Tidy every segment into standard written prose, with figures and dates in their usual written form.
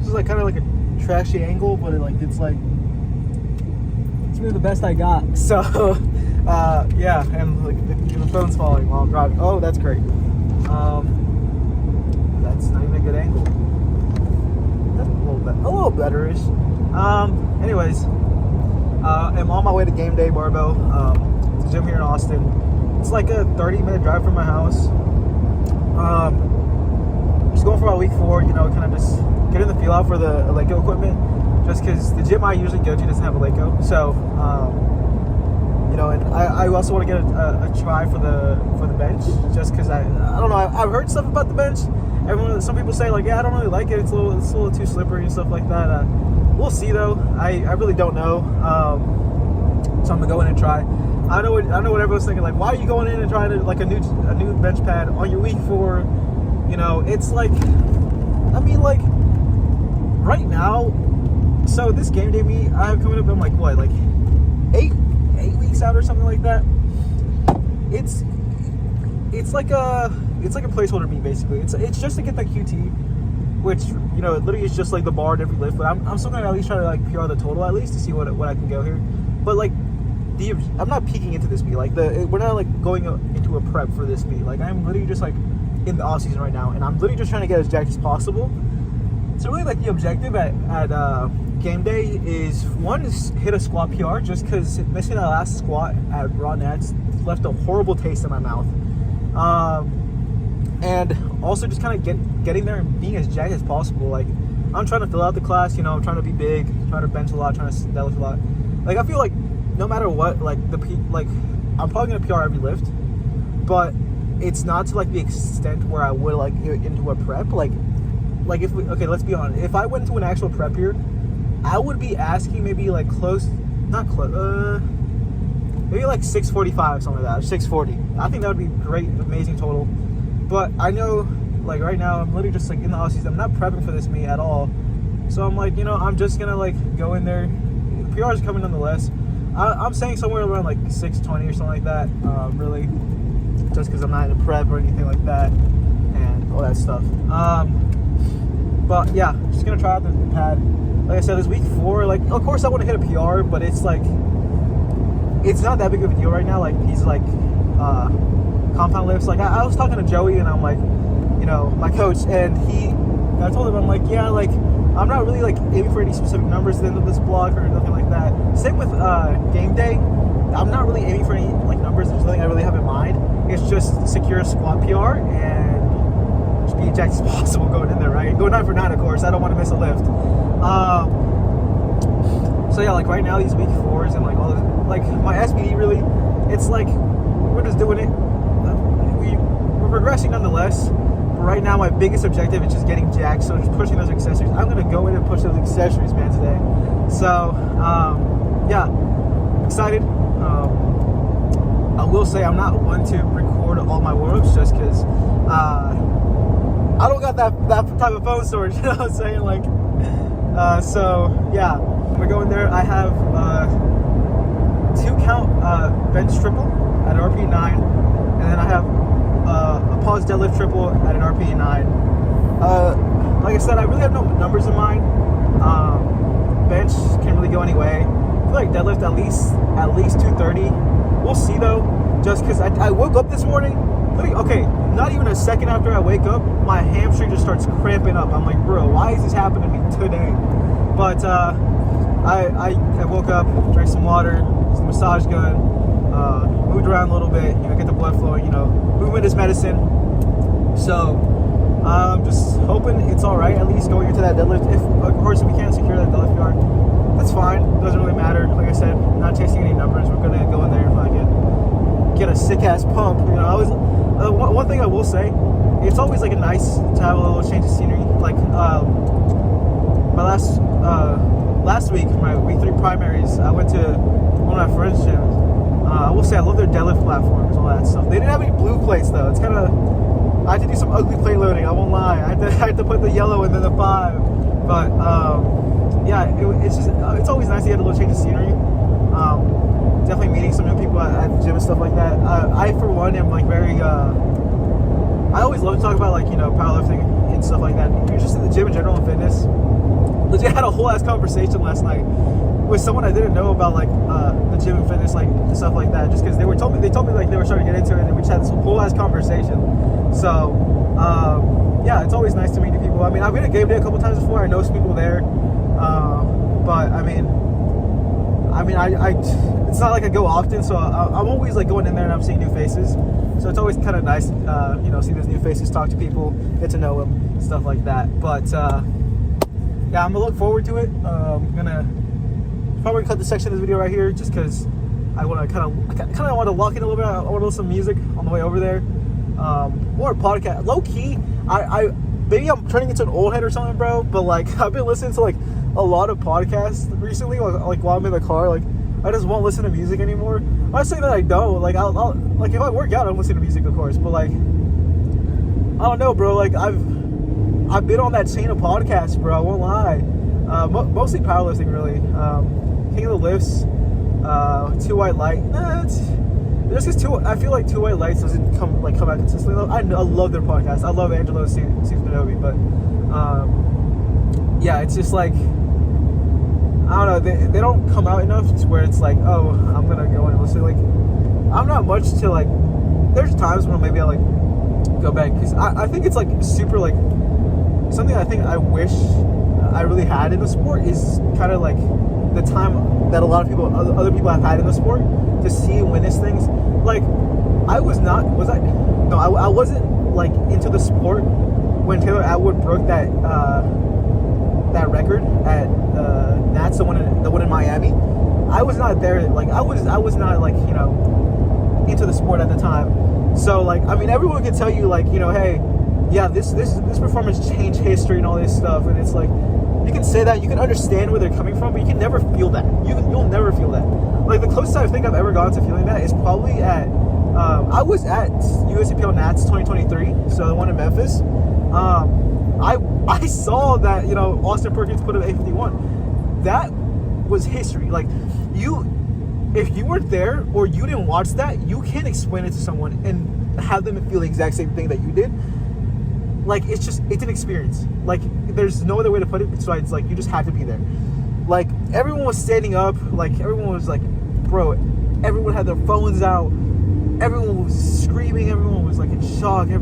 This is like kind of like a trashy angle, but it's like it's really the best I got. So yeah, and like the phone's falling while I'm driving. Oh, that's great. That's not even a good angle. That's a little better-ish. Anyways, I'm on my way to Gameday Barbell. It's a gym here in Austin. It's like a 30-minute drive from my house. Just going for about week 4, you know, kind of just getting the feel out for the Eleiko equipment, just because the gym I usually go to doesn't have Eleiko. So, you know, and I also want to get a try for the bench, just because I don't know, I've heard stuff about the bench. Some people say like, yeah, I don't really like it. It's a little too slippery and stuff like that. We'll see though. I really don't know. So I'm gonna go in and try. I know what everyone's thinking. Like, why are you going in and trying to like a new bench pad on your week 4? You know, it's like, I mean, like right now. So this game day meet I have coming up, I'm like what, like 8 weeks out or something like that. It's like a placeholder meet basically. It's just to get that QT, which, you know, it literally is just like the bar at every lift. But I'm still gonna at least try to like PR the total at least to see what I can go here. But like I'm not peeking into this meet. Like we're not like going into a prep for this meet. Like I'm literally just like in the off season right now, and I'm literally just trying to get as jacked as possible. So really, like the objective at game day is hit a squat PR, just because missing that last squat at Raw Nats left a horrible taste in my mouth. And also just kind of getting there and being as jacked as possible. Like I'm trying to fill out the class, you know, I'm trying to be big, trying to bench a lot, trying to deadlift a lot. Like I feel like no matter what, like I'm probably gonna PR every lift, but it's not to like the extent where I would like into a prep. Like if let's be honest, if I went into an actual prep here, I would be asking maybe like maybe like 645, something like that, 640. I think that would be great, amazing total. But I know, like right now, I'm literally just like in the off season. I'm not prepping for this meet at all. So I'm like, you know, I'm just gonna like go in there. PRs coming nonetheless. I'm saying somewhere around like 620 or something like that. Really, just because I'm not in a prep or anything like that, and all that stuff. But yeah, just gonna try out the pad. Like I said, this week 4. Like, of course, I want to hit a PR, but it's like, it's not that big of a deal right now. Like these like compound lifts. Like I was talking to Joey, and I'm like, you know, my coach, and I told him, I'm like, yeah, like I'm not really like aiming for any specific numbers at the end of this block or nothing like that. Same with game day. I'm not really aiming for any like numbers. There's nothing I really have in mind. It's just secure a squat PR and just be jacked as possible going in there, right? Go 9 for 9, of course. I don't want to miss a lift. So yeah, like right now, these week 4s and like all this, like my SBD really, it's like we're just doing it. We're progressing nonetheless. But right now, my biggest objective is just getting jacked. So just pushing those accessories. I'm gonna go in and push those accessories, man, today. So yeah, excited. I will say I'm not one to record all my warm-ups just because I don't got that type of phone storage. You know what I'm saying? Like, so yeah, we're going there. I have 2 count bench triple at an RPE 9, and then I have a pause deadlift triple at an RPE 9. Like I said, I really have no numbers in mind. Bench can really go any way. I feel like deadlift at least 230. We'll see though, just because I woke up this morning, okay, not even a second after I wake up, my hamstring just starts cramping up. I'm like, bro, why is this happening to me today? But I woke up, drank some water, some massage gun, moved around a little bit, you know, get the blood flowing, you know, movement is medicine. So I'm just hoping it's all right, at least going into that deadlift. If, of course, we can't secure that deadlift PR, that's fine. Doesn't really matter. Like I said, not chasing any numbers. We're gonna go in there and get a sick ass pump. You know, I was one thing I will say, it's always like nice to have a little change of scenery. Like my last week, my week 3 primaries, I went to one of my friends' gyms. I will say I love their deadlift platforms, all that stuff. They didn't have any blue plates though. It's kind of, I had to do some ugly plate loading. I won't lie. I had to put the yellow and then the 5. But yeah, it's always nice to get a little change of scenery. Definitely meeting some new people at the gym and stuff like that. I for one am like very. I always love to talk about like, you know, powerlifting and stuff like that. You're just in the gym in general and fitness. actually had a whole ass conversation last night with someone I didn't know about like the gym and fitness, like stuff like that. Just because they told me like they were starting to get into it, and we just had this whole ass conversation. So yeah, it's always nice to meet new people. I mean, I've been at Gameday a couple times before. I know some people there, but I mean, I it's not like I go often, so I'm always like going in there and I'm seeing new faces. So it's always kind of nice, you know, see those new faces, talk to people, get to know them, stuff like that. But yeah, I'm gonna look forward to it. I'm gonna probably cut this section of this video right here, just because I want to kind of want to lock in a little bit. I want to listen to music on the way over there, or a podcast. Low key, I maybe I'm turning into an old head or something, bro. But like I've been listening to like a lot of podcasts recently, like while I'm in the car. Like I just won't listen to music anymore. I'm not saying that I don't. Like I'll like if I work out, I'm listening to music, of course. But like I don't know, bro. Like I've been on that chain of podcasts, bro. I won't lie. Mostly powerlifting, really. King of the Lifts, Two White Light. Just because I feel like Two White Lights doesn't come out consistently. I love their podcast. I love Angelo Steve, but yeah, it's just like I don't know. They don't come out enough to where it's like, oh, I'm gonna go and listen. Like I'm not much to like. There's times when maybe I like go back, because I think it's like super like something I think I wish I really had in the sport is kind of like the time that a lot of other people have had in the sport to see and witness things. Like I wasn't like into the sport when Taylor Atwood broke that record at Nats, the one in Miami. I was not there. Like I was not like, you know, into the sport at the time. So like, I mean, everyone can tell you like, you know, hey, yeah, this performance changed history and all this stuff, and it's like you can say that, you can understand where they're coming from, but you can never feel that. You'll never feel that. Like the closest I think I've ever gotten to feeling that is probably at I was at USAPL Nats 2023, so the one in Memphis. I saw that, you know, Austin Perkins put up 851. That was history. Like if you weren't there or you didn't watch that, you can't explain it to someone and have them feel the exact same thing that you did. Like it's an experience. Like there's no other way to put it besides like you just have to be there. Like everyone was standing up, like everyone was like, bro, everyone had their phones out, everyone was screaming, everyone was like in shock, I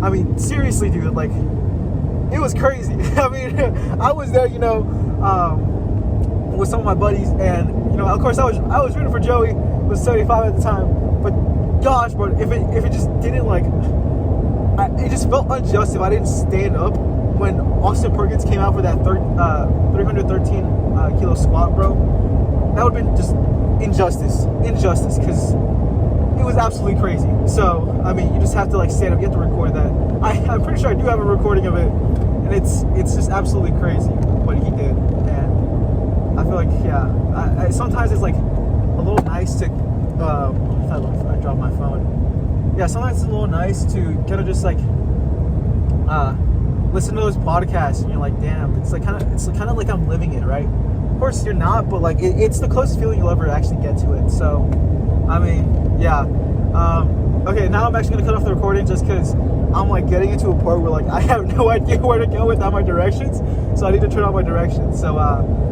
mean, seriously, dude, like it was crazy. I mean, I was there, you know, with some of my buddies, and you know, of course I was rooting for Joey, who was 75 at the time, but gosh, bro, if it just didn't like, it just felt unjust if I didn't stand up when Austin Perkins came out for that 313 kilo squat, bro. That would have been just injustice, because it was absolutely crazy. So, I mean, you just have to like stand up, you have to record that. I'm pretty sure I do have a recording of it, and it's just absolutely crazy what he did. And I feel like, yeah, sometimes it's like a little nice to, I dropped my phone. Yeah, sometimes it's a little nice to kind of just like listen to those podcasts, and you're like, damn, it's kind of like I'm living it, right? Of course you're not, but like it's the closest feeling you'll ever actually get to it. So, I mean, yeah. Okay, now I'm actually gonna cut off the recording just because I'm like getting into a part where like I have no idea where to go without my directions, so I need to turn on my directions. So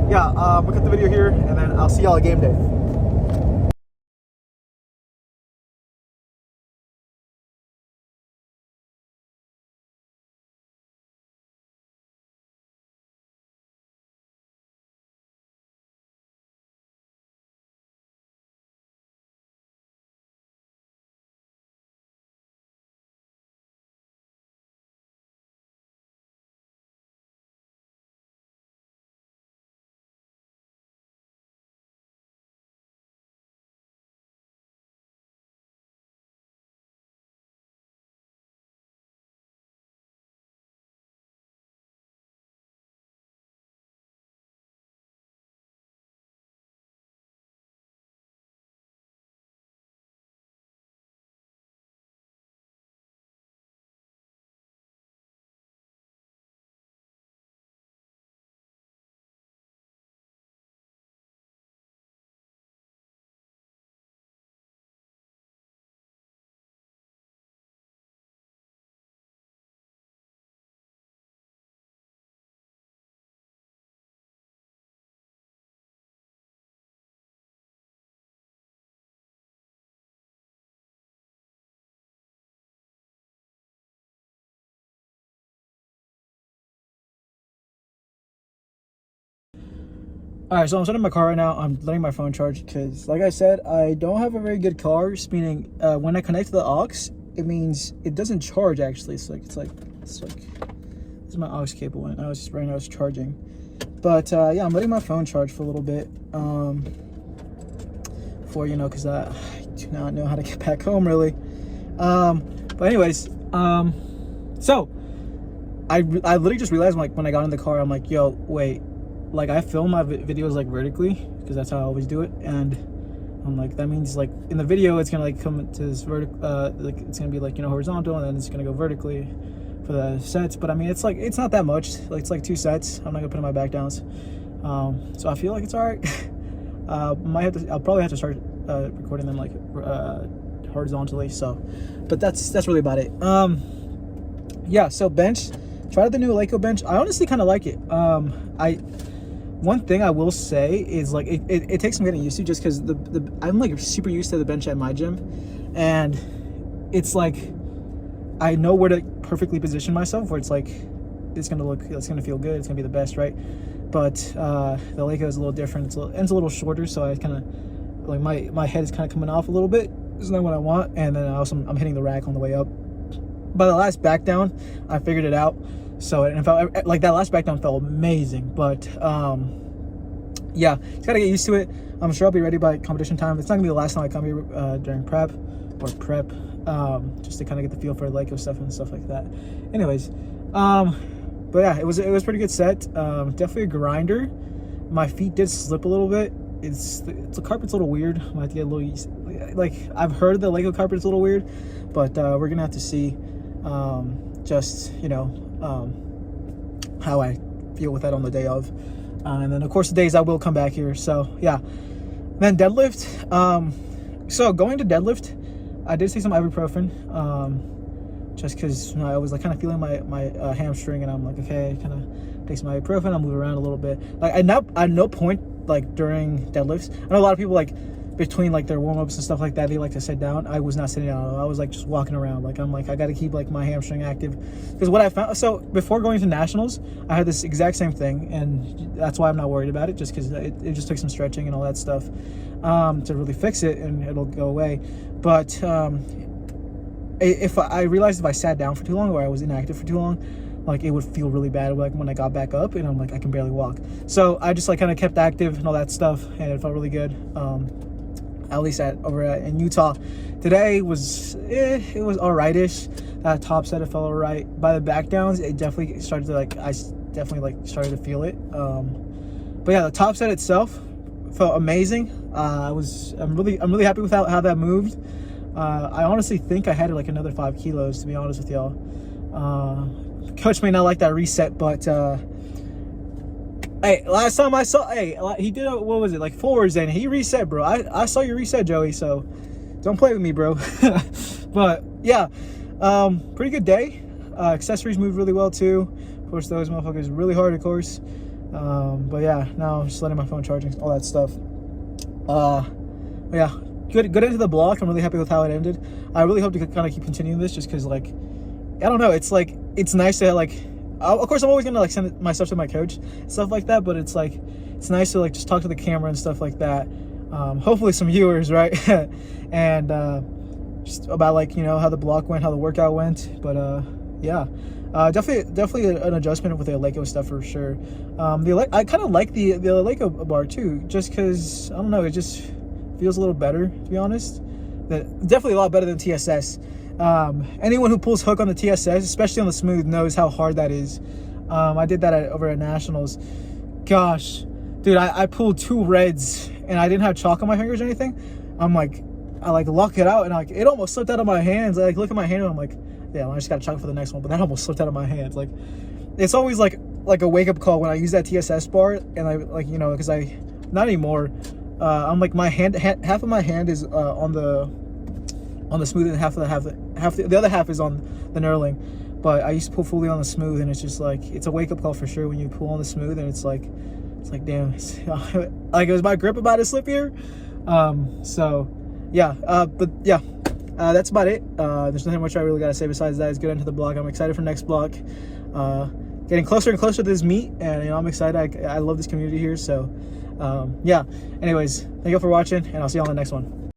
yeah, I'm gonna cut the video here, and then I'll see y'all at game day. All right, so I'm sitting in my car right now. I'm letting my phone charge because, like I said, I don't have a very good car. Meaning, when I connect to the aux, it means it doesn't charge. Actually, it's like this is my aux cable, and I was charging. But yeah, I'm letting my phone charge for a little bit. Because I do not know how to get back home really. But anyways, so I literally just realized like when I got in the car, I'm like, yo, wait. Like I film my videos like vertically because that's how I always do it, and I'm like, that means like in the video it's gonna like come to this vertical, like it's gonna be like, you know, horizontal, and then it's gonna go vertically for the sets. But I mean, it's like, it's not that much. Like it's like 2 sets. I'm not gonna put in my back downs. So I feel like it's all right. I'll probably have to start recording them like horizontally. So, but that's really about it. Yeah. So bench. Tried the new Eleiko bench. I honestly kind of like it. One thing I will say is like it takes some getting used to, just because I'm like super used to the bench at my gym, and it's like I know where to perfectly position myself where it's like it's gonna feel good, it's gonna be the best, right? But the Eleiko is a little different. It's a little shorter, so I kind of like my head is kind of coming off a little bit. It's not what I want, and then I'm hitting the rack on the way up. By the last back down, I figured it out. So it felt like that last back down felt amazing, but yeah, just gotta get used to it. I'm sure I'll be ready by competition time. It's not gonna be the last time I come here during prep, just to kind of get the feel for Eleiko stuff and stuff like that. Anyways, but yeah, it was pretty good set. Definitely a grinder. My feet did slip a little bit. The carpet's a little weird. I might have to get a little used. Like I've heard the Eleiko carpet's a little weird, but we're gonna have to see. Just how I feel with that on the day of, and then of course the days I will come back here. So yeah, then deadlift. So going to deadlift, I did take some ibuprofen, just because I was like kind of feeling my hamstring, and I'm like, okay, kind of take some ibuprofen. I'll move around a little bit. Like at no point like during deadlifts, I know a lot of people like between like their warm-ups and stuff like that, they like to sit down. I was not sitting down. I was like just walking around. Like I'm like, I got to keep like my hamstring active, because what I found, so before going to nationals, I had this exact same thing, and that's why I'm not worried about it, just because it just took some stretching and all that stuff to really fix it, and it'll go away. But if I realized if I sat down for too long, or I was inactive for too long, like it would feel really bad like when I got back up, and I'm like, I can barely walk. So I just like kind of kept active and all that stuff, and it felt really good. At least in Utah. Today was it was alrightish. That top set, it felt alright. By the back downs, it definitely started to like, I definitely like started to feel it. But yeah, the top set itself felt amazing. I'm really happy with how that moved. I honestly think I had like another 5 kilos, to be honest with y'all. Coach may not like that reset, but hey, last time I saw, he did what was it, like 4 hours in, he reset, bro. I saw your reset, Joey, so don't play with me, bro. But yeah, pretty good day. Accessories moved really well too. Of course, those motherfuckers really hard, of course. But yeah, now I'm just letting my phone charging, all that stuff. Yeah, good into the block. I'm really happy with how it ended. I really hope to kind of keep continuing this, just because like, I don't know, it's like, it's nice to like, of course I'm always gonna like send my stuff to my coach, stuff like that, but it's like, it's nice to like just talk to the camera and stuff like that. Hopefully some viewers, right? And just about like, you know, how the block went, how the workout went. But yeah, definitely an adjustment with the Eleiko stuff for sure. I kind of like the Eleiko bar too, just because I don't know, it just feels a little better, to be honest. Definitely a lot better than TSS. Anyone who pulls hook on the TSS, especially on the smooth, knows how hard that is. I did that over at nationals. Gosh, dude, I pulled 2 reds and I didn't have chalk on my fingers or anything. I like lock it out, and like it almost slipped out of my hands. I like look at my hand and I'm like, yeah, I just got to chalk for the next one, but that almost slipped out of my hands. Like, it's always like a wake up call when I use that TSS bar, and I like, you know, because not anymore. I'm like, my hand, half of my hand is on the smooth, and the other half is on the knurling. But I used to pull fully on the smooth, and it's just like, it's a wake up call for sure when you pull on the smooth, and it's like damn, like, is my grip about to slip here? So yeah, but yeah, that's about it. There's nothing much I really gotta say besides that. It's good into the block. I'm excited for next block. getting closer and closer to this meet, and I'm excited. I love this community here. So yeah. Anyways, thank you all for watching, and I'll see you on the next one.